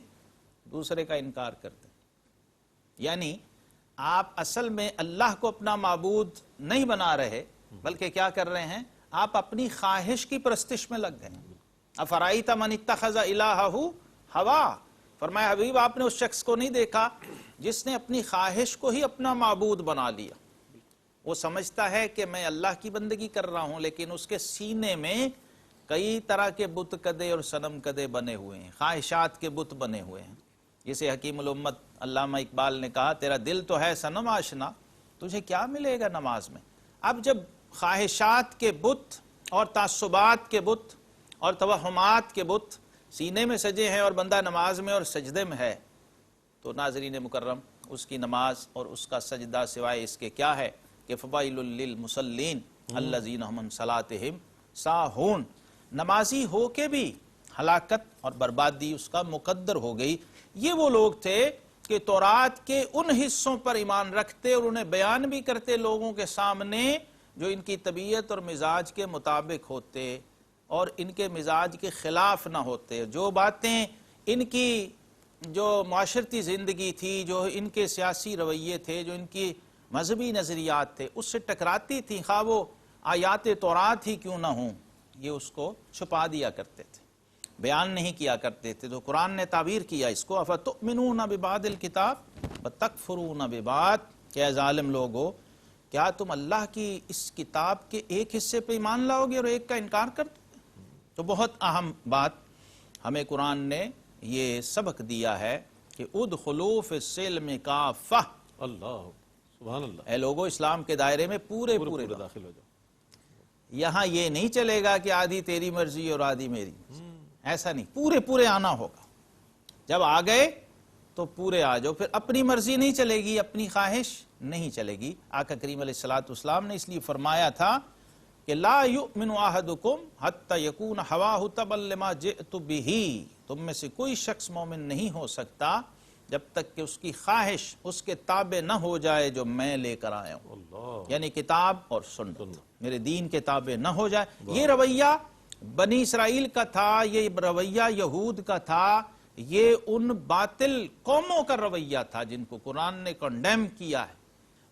دوسرے کا انکار کر دیں۔ یعنی آپ اصل میں اللہ کو اپنا معبود نہیں بنا رہے، بلکہ کیا کر رہے ہیں؟ آپ اپنی خواہش کی پرستش میں لگ گئے۔ افرائیت من اتخذ الہہ ہوا، فرمایا حبیب آپ نے اس شخص کو نہیں دیکھا جس نے اپنی خواہش کو ہی اپنا معبود بنا لیا۔ وہ سمجھتا ہے کہ میں اللہ کی بندگی کر رہا ہوں، لیکن اس کے سینے میں کئی طرح کے بت کدے اور صنم کدے بنے ہوئے ہیں، خواہشات کے بت بنے ہوئے ہیں۔ جسے حکیم الامت علامہ اقبال نے کہا تیرا دل تو ہے صنم آشنا، تجھے کیا ملے گا نماز میں؟ اب جب خواہشات کے بت اور تعصبات کے بت اور توہمات کے بت سینے میں سجے ہیں اور بندہ نماز میں اور سجدے میں ہے، تو ناظرین مکرم اس کی نماز اور اس کا سجدہ سوائے اس کے کیا ہے کہ فوائل للمصلین الذین هم عن صلاتهم ساہون، نمازی ہو کے بھی ہلاکت اور بربادی اس کا مقدر ہو گئی۔ یہ وہ لوگ تھے کہ تورات کے ان حصوں پر ایمان رکھتے اور انہیں بیان بھی کرتے لوگوں کے سامنے جو ان کی طبیعت اور مزاج کے مطابق ہوتے اور ان کے مزاج کے خلاف نہ ہوتے۔ جو باتیں ان کی جو معاشرتی زندگی تھی، جو ان کے سیاسی رویے تھے، جو ان کی مذہبی نظریات تھے، اس سے ٹکراتی تھیں، خواہ وہ آیات تورات ہی کیوں نہ ہوں، یہ اس کو چھپا دیا کرتے تھے، بیان نہیں کیا کرتے تھے. تو قرآن نے تعبیر کیا اس کو افتؤمنون ببعض الکتاب وتکفرون ببعض، کہ اے ظالم لوگو کیا تم اللہ کی اس کتاب کے ایک حصے پہ ایمان لاؤ گے اور ایک کا انکار کر دو گے؟ تو بہت اہم بات ہمیں قرآن نے یہ سبق دیا ہے کہ ادخلوا فی السلم کافہ، اللہ سبحان اللہ، اے لوگو اسلام کے دائرے میں پورے داخل ہو جاؤ. یہاں یہ نہیں چلے گا کہ آدھی تیری مرضی اور آدھی میری مرضی، ایسا نہیں، پورے آنا ہوگا. جب آ گئے تو پورے آ جاؤ. پھر اپنی مرضی نہیں چلے گی، اپنی خواہش نہیں چلے گی. آقا کریم علیہ الصلوۃ نے اس لیے فرمایا تھا کہ لا یؤمن احدکم حتی یکون ہواہ تبعا لما جئت بہ، تم میں سے کوئی شخص مومن نہیں ہو سکتا جب تک کہ اس کی خواہش اس کے تابع نہ ہو جائے جو میں لے کر آیا ہوں، اللہ یعنی کتاب اور سنت، میرے دین کے تابع نہ ہو جائے. یہ رویہ بنی اسرائیل کا تھا، یہ رویہ یہود کا تھا، یہ ان باطل قوموں کا رویہ تھا جن کو قرآن نے کنڈیم کیا ہے.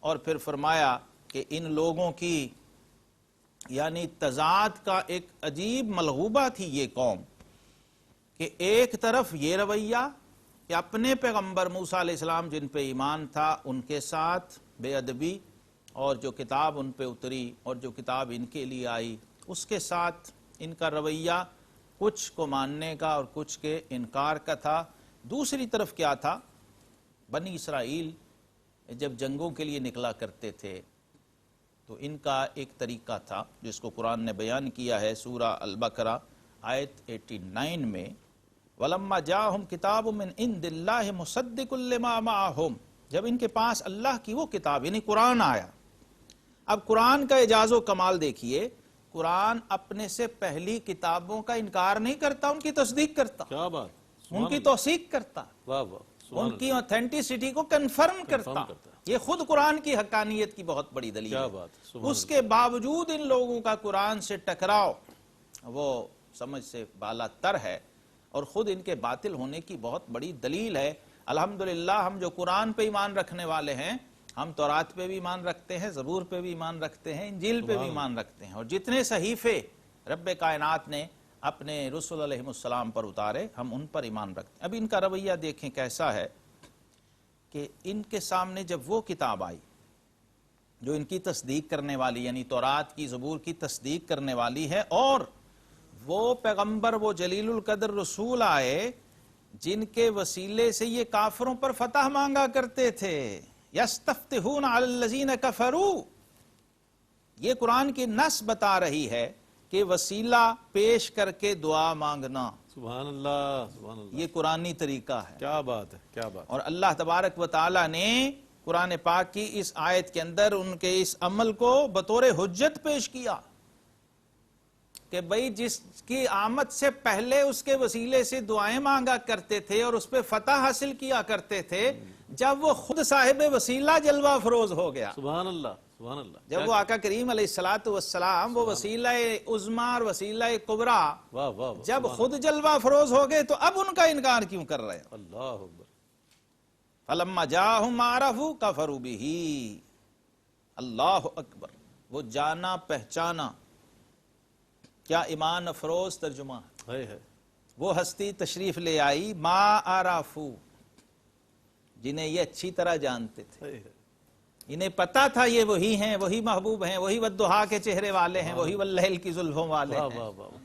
اور پھر فرمایا کہ ان لوگوں کی یعنی تضاد کا ایک عجیب ملغوبہ تھی یہ قوم، کہ ایک طرف یہ رویہ کہ اپنے پیغمبر موسیٰ علیہ السلام جن پہ ایمان تھا ان کے ساتھ بے ادبی، اور جو کتاب ان پہ اتری اور جو کتاب ان کے لیے آئی اس کے ساتھ ان کا رویہ کچھ کو ماننے کا اور کچھ کے انکار کا تھا. دوسری طرف کیا تھا، بنی اسرائیل جب جنگوں کے لیے نکلا کرتے تھے تو ان کا ایک طریقہ تھا جس کو قرآن نے بیان کیا ہے سورہ البقرہ آیت 89 میں، وَلَمَّا جَاءَهُمْ كِتَابٌ مِّنْ عِندِ اللَّهِ مُصَدِّقٌ لِّمَا مَعَهُمْ، جب ان کے پاس اللہ کی وہ کتاب یعنی قرآن آیا. اب قرآن کا اعجاز و کمال دیکھیے، قرآن اپنے سے پہلی کتابوں کا انکار نہیں کرتا، ان کی تصدیق کرتا، کیا بات، ان کی توثیق کرتا، واہ واہ، ان کی اوتھینٹسٹی کو کنفرم کرتا. یہ خود قرآن کی حقانیت کی بہت بڑی دلیل کیا ہے. بات، اس کے باوجود ان لوگوں کا قرآن سے ٹکراؤ وہ سمجھ سے بالا تر ہے اور خود ان کے باطل ہونے کی بہت بڑی دلیل ہے. الحمدللہ ہم جو قرآن پہ ایمان رکھنے والے ہیں، ہم تورات پہ بھی ایمان رکھتے ہیں، زبور پہ بھی ایمان رکھتے ہیں، انجیل پہ بھی ایمان رکھتے ہیں، اور جتنے صحیفے رب کائنات نے اپنے رسول علیہ السلام پر اتارے ہم ان پر ایمان رکھتے ہیں. اب ان کا رویہ دیکھیں کیسا ہے کہ ان کے سامنے جب وہ کتاب آئی جو ان کی تصدیق کرنے والی یعنی تورات کی، زبور کی تصدیق کرنے والی ہے، اور وہ پیغمبر وہ جلیل القدر رسول آئے جن کے وسیلے سے یہ کافروں پر فتح مانگا کرتے تھے، یستفتحون علی الذین کفروا، یہ قرآن کی نص بتا رہی ہے کہ وسیلہ پیش کر کے دعا مانگنا، سبحان اللہ سبحان اللہ، یہ قرآنی طریقہ ہے. کیا بات ہے، کیا بات. اور اللہ تبارک و تعالی نے قرآن پاک کی اس آیت کے اندر ان کے اس عمل کو بطور حجت پیش کیا کہ بھئی جس کی آمد سے پہلے اس کے وسیلے سے دعائیں مانگا کرتے تھے اور اس پہ فتح حاصل کیا کرتے تھے، جب وہ خود صاحب وسیلہ جلوہ فروز ہو گیا، سبحان اللہ سبحان اللہ، جب وہ آقا کریم علیہ الصلوۃ وہ وسیلہ عظمیٰ اور وسیلہ کبریٰ واہ واہ، جب خود جلوہ فروز ہو گئے تو اب ان کا انکار کیوں کر رہے ہیں؟ اللہ اکبر. فَلَمَّا جَاءَهُم مَّا عَرَفُوا كَفَرُوا بِهِ، اللہ اکبر، وہ جانا پہچانا، کیا ایمان افروز ترجمہ ہے. وہ ہستی تشریف لے آئی ما عرفوا، جنہیں یہ اچھی طرح جانتے تھے، انہیں پتا تھا یہ وہی ہیں، وہی محبوب ہیں، وہی والضحیٰ کے چہرے والے ہیں، وہی واللیل کی زلفوں والے ہیں،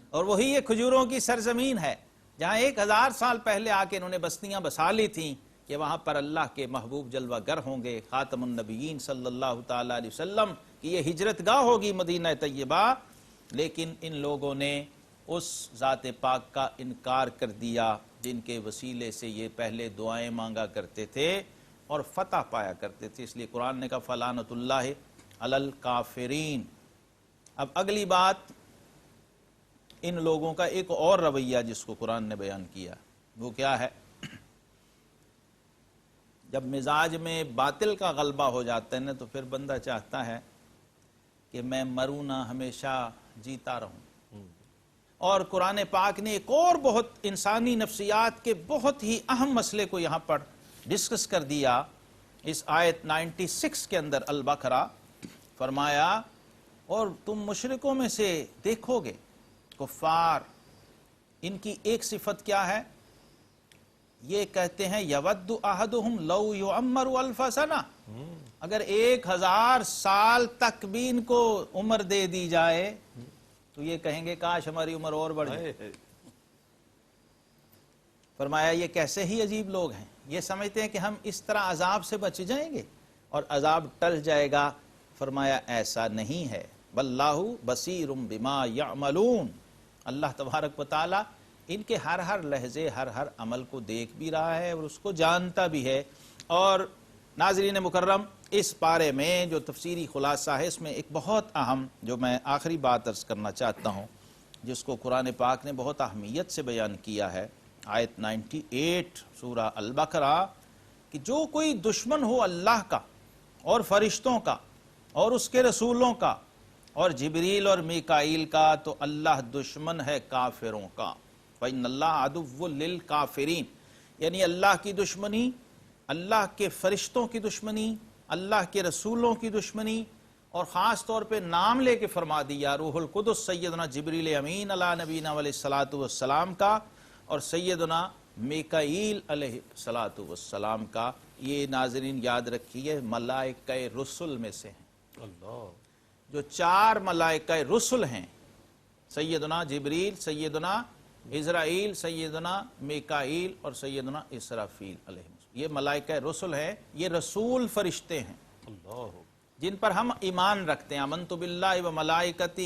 اور وہی یہ کھجوروں کی سرزمین ہے جہاں 1000 سال پہلے آ کے انہوں نے بستیاں بسا لی تھیں کہ وہاں پر اللہ کے محبوب جلوہ گر ہوں گے، خاتم النبیین صلی اللہ تعالی علیہ وسلم کی یہ ہجرت گاہ ہوگی مدینہ طیبہ. لیکن ان لوگوں نے اس ذات پاک کا انکار کر دیا جن کے وسیلے سے یہ پہلے دعائیں مانگا کرتے تھے اور فتح پایا کرتے تھے. اس لیے قرآن نے کہا فلعنۃ اللہ علی الکافرین. اب اگلی بات، ان لوگوں کا ایک اور رویہ جس کو قرآن نے بیان کیا، وہ کیا ہے؟ جب مزاج میں باطل کا غلبہ ہو جاتا ہے نا تو پھر بندہ چاہتا ہے کہ میں مروں نہ، ہمیشہ جیتا رہوں. اور قرآن پاک نے ایک اور بہت انسانی نفسیات کے بہت ہی اہم مسئلے کو یہاں پر ڈسکس کر دیا اس آیت 96 کے اندر البقرہ. فرمایا اور تم مشرکوں میں سے دیکھو گے کفار، ان کی ایک صفت کیا ہے؟ یہ کہتے ہیں یود احدہم لو یعمر الف سنہ، اگر 1000 سال تک بھی ان کو عمر دے دی جائے تو یہ کہیں گے کاش ہماری عمر اور بڑھ جائے۔ فرمایا یہ کیسے ہی عجیب لوگ ہیں، یہ سمجھتے ہیں کہ ہم اس طرح عذاب سے بچ جائیں گے اور عذاب ٹل جائے گا۔ فرمایا ایسا نہیں ہے، واللہ بصیر بما یعملون، اللہ تبارک و تعالی ان کے ہر لحظے ہر عمل کو دیکھ بھی رہا ہے اور اس کو جانتا بھی ہے۔ اور ناظرین مکرم، اس پارے میں جو تفسیری خلاصہ ہے، اس میں ایک بہت اہم جو میں آخری بات عرض کرنا چاہتا ہوں، جس کو قرآن پاک نے بہت اہمیت سے بیان کیا ہے، آیت 98 سورہ البقرہ، کہ جو کوئی دشمن ہو اللہ کا اور فرشتوں کا اور اس کے رسولوں کا اور جبریل اور میکائیل کا، تو اللہ دشمن ہے کافروں کا۔ فَإِنَّ اللَّهَ عَدُوٌّ لِّلْكَافِرِينَ، یعنی اللہ کی دشمنی، اللہ کے فرشتوں کی دشمنی، اللہ کے رسولوں کی دشمنی، اور خاص طور پہ نام لے کے فرما دیا روح القدس سیدنا جبریل امین علی نبینا علیہ الصلوۃ والسلام کا اور سیدنا میکائیل علیہ الصلوۃ والسلام کا۔ یہ ناظرین یاد رکھیے ملائکہ رسل میں سے ہیں، جو 4 ملائکہ رسل ہیں، سیدنا جبریل، سیدنا عزرائیل، سیدنا میکائیل اور سیدنا اسرافیل علیہ السلام، یہ ملائکہ رسل ہیں، یہ رسول فرشتے ہیں جن پر ہم ایمان رکھتے ہیں۔ آمنت باللہ و ملائکتہ،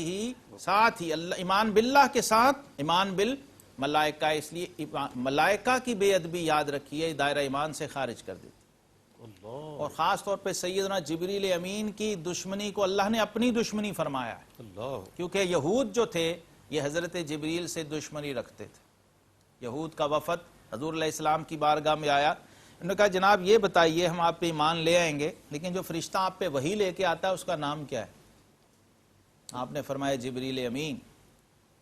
ساتھ ہی اللہ، ایمان باللہ کے ساتھ ایمان بالملائکہ، اس لیے ملائکہ کی بے ادبی یاد رکھیے دائرہ ایمان سے خارج کر دیتی، اور خاص طور پہ سیدنا جبریل امین کی دشمنی کو اللہ نے اپنی دشمنی فرمایا ہے، کیونکہ یہود جو تھے یہ حضرت جبریل سے دشمنی رکھتے تھے۔ یہود کا وفد حضور علیہ السلام کی بارگاہ میں آیا، انہوں نے کہا جناب یہ بتائیے ہم آپ پہ ایمان لے آئیں گے لیکن جو فرشتہ آپ پہ وحی لے کے آتا ہے اس کا نام کیا ہے؟ آپ نے فرمایا جبریل امین،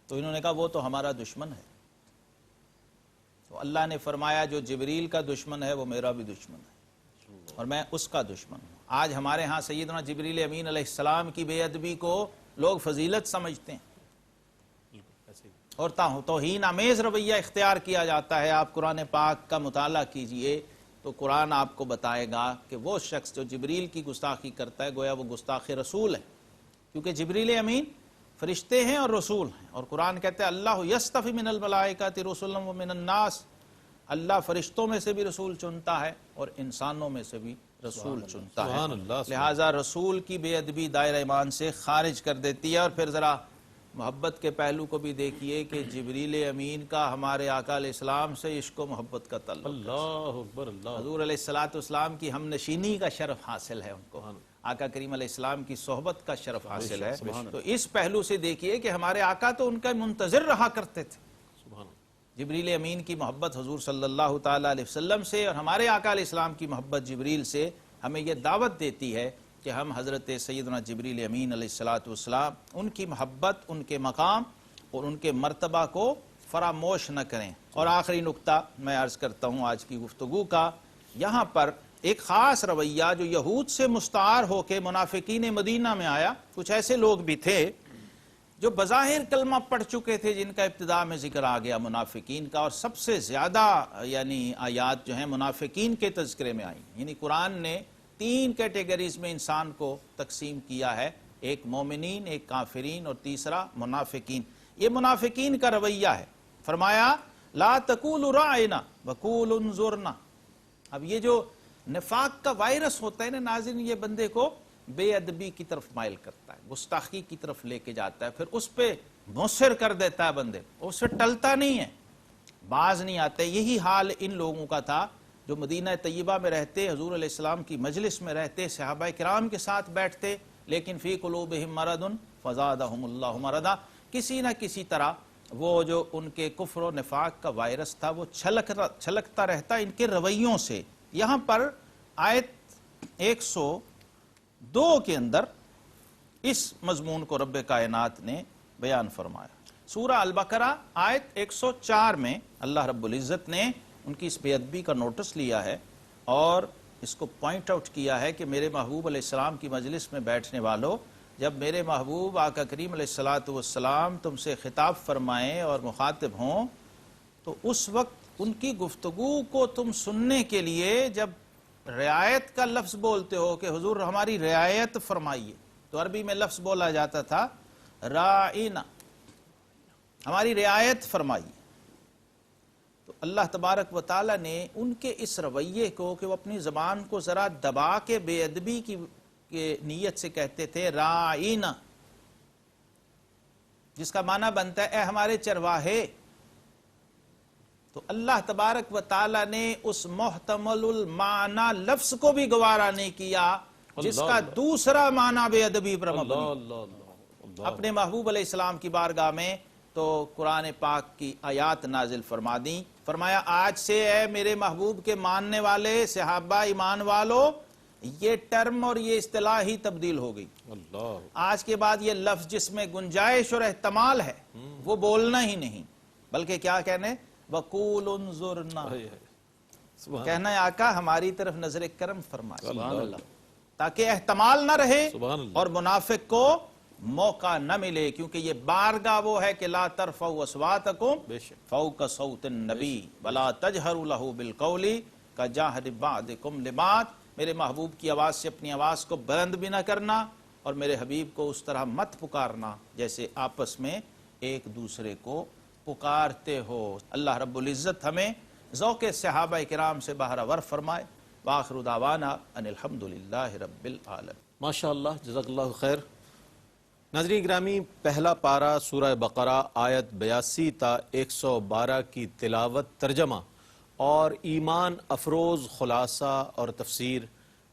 تو انہوں نے کہا وہ تو ہمارا دشمن ہے۔ تو اللہ نے فرمایا جو جبریل کا دشمن ہے وہ میرا بھی دشمن ہے اور میں اس کا دشمن ہوں۔ آج ہمارے ہاں سیدنا جبریل امین علیہ السلام کی بے ادبی کو لوگ فضیلت سمجھتے ہیں اور توہین آمیز رویہ اختیار کیا جاتا ہے۔ آپ قرآن پاک کا مطالعہ کیجئے تو قرآن آپ کو بتائے گا کہ وہ شخص جو جبریل کی گستاخی کرتا ہے گویا وہ گستاخ رسول ہے، کیونکہ جبریل امین فرشتے ہیں اور رسول ہیں، اور قرآن کہتے ہیں اللہ یصطفی من الملائکۃ رسلا ومن الناس، اللہ فرشتوں میں سے بھی رسول چنتا ہے اور انسانوں میں سے بھی رسول چنتا ہے، لہٰذا رسول کی بے ادبی دائرہ ایمان سے خارج کر دیتی ہے۔ اور پھر ذرا محبت کے پہلو کو بھی دیکھیے کہ جبریل امین کا ہمارے آقا علیہ السلام سے عشق و محبت کا تعلق، اللہ اکبر، حضور علیہ الصلوۃ والسلام کی ہم نشینی کا شرف حاصل ہے، ان کو آقا کریم علیہ السلام کی صحبت کا شرف حاصل ہے۔ تو اس پہلو سے دیکھیے کہ ہمارے آقا تو ان کا منتظر رہا کرتے تھے۔ جبریل امین کی محبت حضور صلی اللہ تعالی علیہ وسلم سے اور ہمارے آقا علیہ السلام کی محبت جبریل سے ہمیں یہ دعوت دیتی ہے کہ ہم حضرت سیدنا جبریل امین علیہ الصلوۃ والسلام ان کی محبت، ان کے مقام اور ان کے مرتبہ کو فراموش نہ کریں۔ اور آخری نقطہ میں عرض کرتا ہوں آج کی گفتگو کا، یہاں پر ایک خاص رویہ جو یہود سے مستعار ہو کے منافقین مدینہ میں آیا، کچھ ایسے لوگ بھی تھے جو بظاہر کلمہ پڑھ چکے تھے جن کا ابتداء میں ذکر آ گیا منافقین کا، اور سب سے زیادہ یعنی آیات جو ہیں منافقین کے تذکرے میں آئیں، یعنی قرآن نے 3 کیٹیگریز میں انسان کو تقسیم کیا ہے، ایک مومنین، ایک کافرین اور تیسرا منافقین۔ یہ منافقین کا رویہ ہے، فرمایا لا تقولوا راعنا وقولوا انظرنا۔ اب یہ جو نفاق کا وائرس ہوتا ہے نا ناظرین، یہ بندے کو بے ادبی کی طرف مائل کرتا ہے، گستاخی کی طرف لے کے جاتا ہے، پھر اس پہ مصر کر دیتا ہے بندے، اس سے ٹلتا نہیں ہے، باز نہیں آتے۔ یہی حال ان لوگوں کا تھا جو مدینہ طیبہ میں رہتے، حضور علیہ السلام کی مجلس میں رہتے، صحابہ کرام کے ساتھ بیٹھتے، لیکن فی قلوبہم مرض فزادہم اللہ مرضا، کسی نہ کسی طرح وہ جو ان کے کفر و نفاق کا وائرس تھا وہ چھلکتا رہتا ان کے رویوں سے۔ یہاں پر آیت 102 کے اندر اس مضمون کو رب کائنات نے بیان فرمایا۔ سورہ البقرہ آیت 104 میں اللہ رب العزت نے ان کی اس بے ادبی کا نوٹس لیا ہے اور اس کو پوائنٹ آؤٹ کیا ہے کہ میرے محبوب علیہ السلام کی مجلس میں بیٹھنے والوں، جب میرے محبوب آقا کریم علیہ الصلوۃ والسلام تم سے خطاب فرمائیں اور مخاطب ہوں تو اس وقت ان کی گفتگو کو تم سننے کے لیے جب رعایت کا لفظ بولتے ہو کہ حضور ہماری رعایت فرمائیے، تو عربی میں لفظ بولا جاتا تھا راعینا، ہماری رعایت فرمائیے. تو اللہ تبارک و تعالیٰ نے ان کے اس رویے کو کہ وہ اپنی زبان کو ذرا دبا کے بے ادبی کی نیت سے کہتے تھے راعینا، جس کا معنی بنتا ہے اے ہمارے چرواہے، تو اللہ تبارک و تعالیٰ نے اس محتمل المعنی لفظ کو بھی گوارا نہیں کیا جس کا دوسرا معنی بے ادبی پر مبنی. اپنے محبوب علیہ السلام کی بارگاہ میں تو قرآن پاک کی آیات نازل فرما دیں، فرمایا آج سے اے میرے محبوب کے ماننے والے صحابہ ایمان والو یہ ٹرم اور یہ اصطلاح ہی تبدیل ہو گئی. آج کے بعد یہ لفظ جس میں گنجائش اور احتمال ہے وہ بولنا ہی نہیں، بلکہ کیا کہنے وَقُولُ انظُرْنَا، کہنا ہے آقا ہماری طرف نظر کرم فرمائے، تاکہ احتمال نہ رہے اور منافق کو موقع نہ ملے، کیونکہ یہ بارگاہ وہ ہے کہ لا ترفعوا اصواتکم فوق صوت النبی ولا تجہروا لہ بالقول کجہر بعضکم لبعض، میرے محبوب کی آواز سے اپنی آواز کو بلند بھی نہ کرنا اور میرے حبیب کو اس طرح مت پکارنا جیسے آپس میں ایک دوسرے کو پکارتے ہو. اللہ رب العزت ہمیں ذوق صحابہ کرام سے بہرور فرمائے. وآخر دعوانا ان الحمدللہ رب العالمین. ماشاءاللہ، جزاک اللہ خیر. ناظرین گرامی، پہلا پارہ سورہ بقرہ آیت 82 تا 112 کی تلاوت، ترجمہ اور ایمان افروز خلاصہ اور تفسیر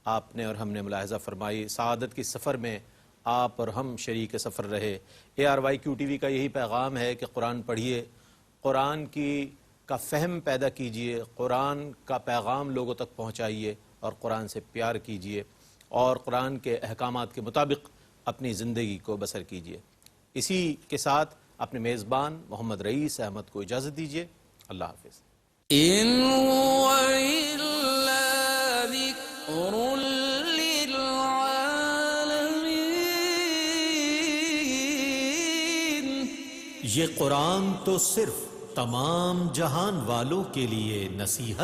آپ نے اور ہم نے ملاحظہ فرمائی. سعادت کی سفر میں آپ اور ہم شریک سفر رہے. ARYQ TV کا یہی پیغام ہے کہ قرآن پڑھیے، قرآن کا فہم پیدا کیجئے، قرآن کا پیغام لوگوں تک پہنچائیے اور قرآن سے پیار کیجئے اور قرآن کے احکامات کے مطابق اپنی زندگی کو بسر کیجئے. اسی کے ساتھ اپنے میزبان محمد رئیس احمد کو اجازت دیجئے. اللہ حافظ. إن هو إلا ذكر للعالمين. یہ قرآن تو صرف تمام جہان والوں کے لیے نصیحت